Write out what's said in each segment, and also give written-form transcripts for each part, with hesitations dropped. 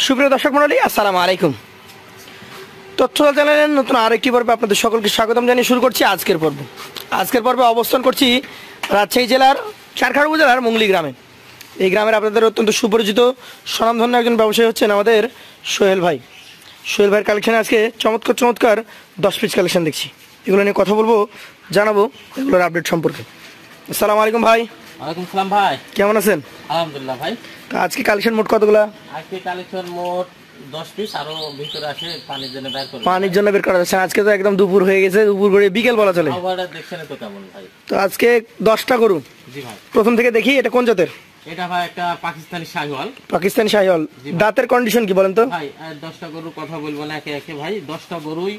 সুপ্রিয় দর্শক মণ্ডলী, আসসালামু আলাইকুম। তথ্যদল চ্যানেলের নতুন আরেকটি পর্বে আপনাদের সকলকে স্বাগতম জানিয়ে শুরু করছি আজকের পর্বে অবস্থান করছি রাজশাহী জেলার চারখাড় উপজেলার মুংলি গ্রামে। এই গ্রামের আপনাদের অত্যন্ত সুপরিচিত স্বনামধন্য একজন ব্যবসায়ী হচ্ছেন আমাদের সোহেল ভাইয়ের কালেকশানে আজকে চমৎকার 10 পিস কালেকশন দেখছি। এগুলো নিয়ে কথা বলবো, জানাবো এগুলোর আপডেট সম্পর্কে। আসসালামু আলাইকুম ভাই। ওয়ালাইকুম সালাম ভাই, কেমন আছেন? আলহামদুলিল্লাহ ভাই। আজকে কালেকশন মোট কতগুলা? আজকে কালেকশন মোট 10 পিস, আরো ভিতরে আছে পানির জন্য বের করা যাচ্ছে। আজকে তো একদম দুপুর হয়ে গেছে, দুপুর করে বিকেল বলা চলে। আবহাওয়াটা দেখছেন তো কেমন ভাই। তো আজকে 10টা গরু। জি ভাই। প্রথম থেকে দেখি, এটা কোন জাতের? এটা ভাই একটা পাকিস্তানি শাহিওয়াল। দাঁতের কন্ডিশন কি বলেন তো ভাই? 10টা গরুর কথা বলবো না একে একে ভাই। 10টা গরুই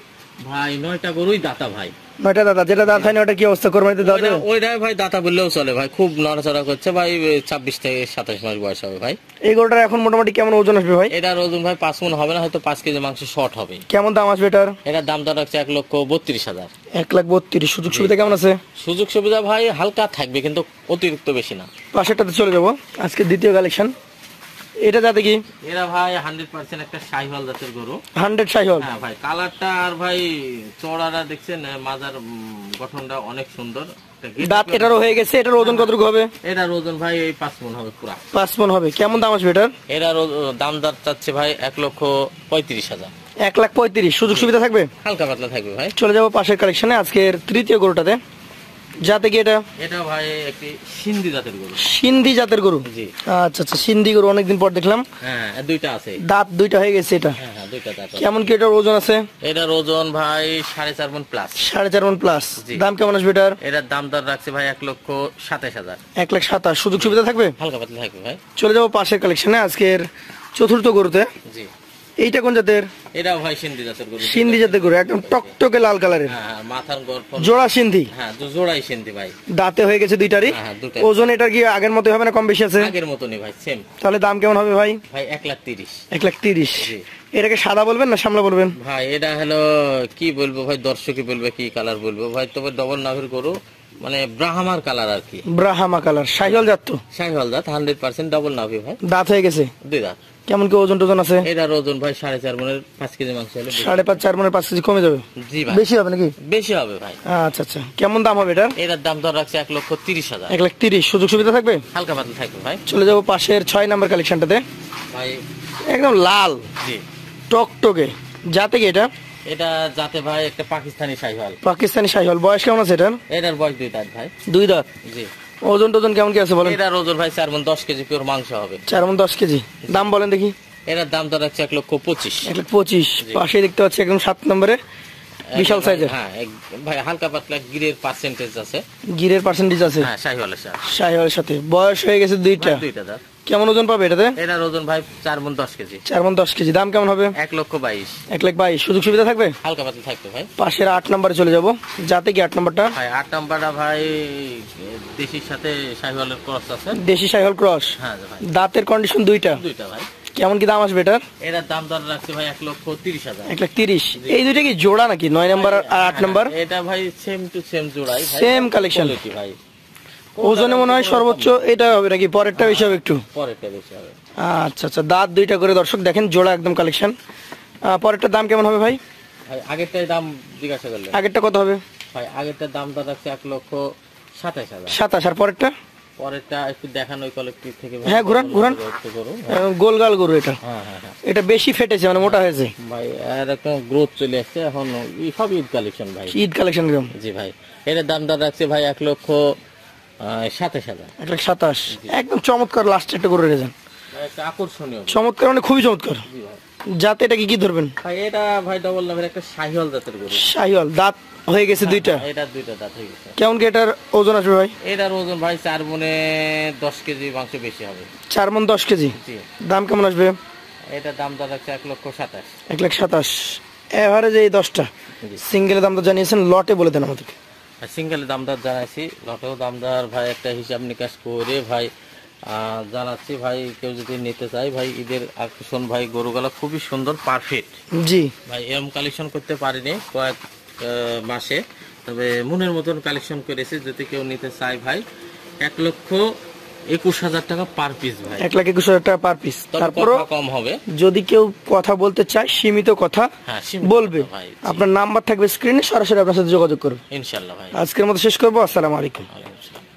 ভাই, 9টা গরুই দাতা ভাই। 9টা দাতা। যেটা দাঁত হয় না ওটা কি অবস্থা? কোরবানিতে দাঁত হবে? ওইটা ভাই দাতা বললেও চলে ভাই, খুব নড়াচড়া করছে ভাই। 26 থেকে 27 মাস বয়স হবে ভাই। এই গরুটার এখন মোটামুটি কেমন ওজন আসবে ভাই? এটার ওজন ভাই 5 মণ হবে না, হয়তো 5 কেজি মাংস শর্ট হবে। কেমন দাম আসবে এটার? এটার দাম দর রাখছে 1,32,000। 1,32,000। সুযোগ সুবিধা কেমন আছে? সুযোগ সুবিধা ভাই হালকা থাকবে, কিন্তু অতিরিক্ত বেশি না। পাশেরটাতে চলে যাবো। আজকে দ্বিতীয় কালেকশন, এটা যাতে কি? এরা ভাই 100% একটা শাহিওয়াল জাতের গরু। 100 শাহিওয়াল। হ্যাঁ ভাই, কালারটা আর ভাই চওড়াটা দেখছেন, মাজার গঠনটা অনেক সুন্দর। দাঁত এটারও হয়ে গেছে। এটার ওজন কতটুকু হবে? এটার ওজন ভাই এই 5 মণ হবে পুরা। 5 মণ হবে। কেমন দাম আসবে এটার? এটার দাম দর চাচ্ছে ভাই 1,35,000। 1,35,000। সুযোগ সুবিধা থাকবে? হালকা পাতলা থাকবে ভাই। চলে যাবো পাশের কালেকশনে, আজকের তৃতীয় গরুটাতে। যাতে কি এটা? এটা ভাই একটি সিন্ধি জাতের গরু। সিন্ধি জাতের গরু? জি। আচ্ছা, সিন্ধি গরু অনেকদিন পর দেখলাম। হ্যাঁ, দুইটা আছে। দাঁত দুইটা হয়ে গেছে এটা? হ্যাঁ, দুইটা দাঁত। কেমন কি এটার ওজন আছে? এটার ওজন ভাই 4.5 মণ প্লাস। 4.5 মণ প্লাস। দাম কেমন আসবে এটার? এটার দাম দর রাখছে ভাই 1,27,000। 1,27,000। সুযোগ সুবিধা থাকবে? হালকা পাতলা থাকবে ভাই। চলে যাবো পাশের কালেকশনে, আজকের চতুর্থ গরুতে। জি। এইটা কোন জাতের? এটাও ভাই সিন্ধি জাতের গরু। সিন্ধি জাতের গরু, একদম টকটকে লাল কালারের। হ্যাঁ, মাথার গঠন জোড়া সিন্ধি। হ্যাঁ, জোড়াই সিন্ধি ভাই। দাঁতে হয়ে গেছে দুইটারই। ওজন এটার কি আগের মতই হবে না কম বেশি আছে? আগের মতই ভাই, সেম। তাহলে দাম কেমন হবে ভাই? ভাই 1,30,000। 1,30,000। এটাকে সাদা বলবেন না শ্যামলা বলবেন? ভাই এটা হলো কি বলবো ভাই, দর্শকই বলবে কি কালার বলবো ভাই। তবে ডবল নাভের গরু, মানে ব্রাহ্মার কালার আর কি। ব্রাহ্মা কালার। শাহিওয়াল জাত তো? শাহিওয়াল জাত, 100% ডবল নাভি ভাই। দাঁত হয়ে গেছে? 2 দাঁত। কেমন কি ওজন টোজন আছে? এটার ওজন ভাই 4.5 মণের 5 কেজি মাংস হলে। 4.5 মণের 5 কেজি কমে যাবে? জি ভাই। বেশি হবে নাকি? বেশি হবে ভাই। আচ্ছা, কেমন দাম হবে এটার? এটার দাম ধর রাখছে 1,30,000। 1,30,000। সুযোগ সুবিধা থাকবে? হালকা পাতলা থাকবে ভাই। চলে যাবো পাশের 6 নাম্বার কালেকশনটাতে ভাই। একদম লাল। জি। টকটকে। যাতে কি এটা? এটা যাতে ভাই একটা পাকিস্তানি শাহিওয়াল। বয়স কেমন আছে এটার? এটার বয়স 2 দাঁত ভাই। 2 দাঁত। জি। ওজন টোজন কেমন কি আছে বলেন? এটার ওজন ভাই 4 মণ 10 কেজি পিওর মাংস হবে। 4 মণ 10 কেজি। দাম বলেন দেখি। এটার দাম তো রাখছে 1,25,000। 1,25,000। পাশে দেখতে পাচ্ছি একদম 7 নম্বরে বিশাল সাইজের। হ্যাঁ ভাই, হালকা পাতলা গিরের পার্সেন্টেজ আছে। হ্যাঁ, শাহিওয়ালের সাথে। বয়স হয়ে গেছে দুইটা দাঁত। কেমন ওজন পাবে এটাতে? এটার ওজন ভাই 4 মণ 10 কেজি। 4 মণ 10 কেজি। দাম কেমন হবে? 1,22,000। 1,22,000। সুযোগ সুবিধা থাকবে? হালকা পাতলা থাকবে ভাই। পাশের 8 নম্বরে চলে যাব। যাতে কি 8 নম্বরটা? ভাই 8 নম্বরটা ভাই দেশির সাথে শাহিওয়ালের ক্রস আছে। দেশি শাহিওয়াল ক্রস। হ্যাঁ ভাই। দাঁতের কন্ডিশন দুইটা ভাই। কেমন কি দাম আসবে এটার? এটার দাম দর রাখছে ভাই 1,30,000। 1,30,000। এই দুইটা কি জোড়া নাকি? 9 নাম্বার আর 8 নাম্বার? এটা ভাই সেম টু সেম জোড়াই ভাই, সেম কালেকশন ভাই। ওজনে মনে হয় সর্বোচ্চ এটা হবে নাকি পরেরটা বেশি হবে? একটু পরেরটা বেশি হবে। আচ্ছা, দাঁত দুইটা করে দর্শক দেখেন, জোড়া একদম কালেকশন। পরেরটার দাম কেমন হবে ভাই? ভাই আগেরটার দাম জিজ্ঞাসা করলে। আগেরটা কত হবে ভাই? আগেরটার দাম দর রাখছে 1,27,000। 27,000। আর পরেরটা? পরেরটা একটু দেখান ওই কালেকটিভ থেকে। হ্যাঁ, ঘুরান। গোলগাল গরু এটা। হ্যাঁ, এটা বেশি ফেটেছে, মানে মোটা হয়েছে ভাই। আর একটা গ্রোথ চলে আসছে এখন। সব ঈদ কালেকশন ভাই। ঈদ কালেকশন। জি ভাই। এটার দাম দর রাখছে ভাই 1,27,000। 1,27,000। একদম চমৎকার লাস্ট একটা গরু রেখেছেন। আকর্ষণীয়, চমৎকার, মানে খুবই চমৎকার। জাত এটা কি ধরবেন ভাই? এটা ভাই ডবল নামের একটা শাহিওয়াল জাতের গরু। শাহিওয়াল। দাঁত হয়ে গেছে দুইটা? এটা 2টা দাঁত হয়ে গেছে। কেমন কি এটার ওজন আসবে ভাই? এটার ওজন ভাই 4 মণে 10 কেজি মাংস বেশি হবে। 4 মণ 10 কেজি। দাম কেমন আসবে? এটার দাম দর রাখছে 1,27,000। 1,27,000। এভারেজ এই 10টা সিঙ্গেলের দাম তো জানিয়েছেন, লটে বলে দেন আমাদেরকে। সিঙ্গেলের দাম দর জানাইছি, লটেও দাম দর ভাই একটা হিসাব নিকাশ করে ভাই জানাচ্ছি ভাই। কেউ যদি নিতে চায় ভাই, ঈদের আকর্ষণ ভাই। গরুগুলো খুবই সুন্দর, পারফেক্ট। জি ভাই। এরকম কালেকশন করতে পারিনি কয়েক মাসে, তবে মনের মতন কালেকশন করেছে। যদি কেউ নিতে চায় ভাই, 21,000 টাকা পার পিস ভাই। 1,21,000 টাকা পার পিস। তারপরও কম হবে, যদি কেউ কথা বলতে চায় সীমিত কথা বলবে, আপনার নাম্বার থাকবে স্ক্রিনে, সরাসরি আপনার সাথে যোগাযোগ করবে ইনশাআল্লাহ ভাই। আজকের মতো শেষ করবো। আসসালামু আলাইকুম।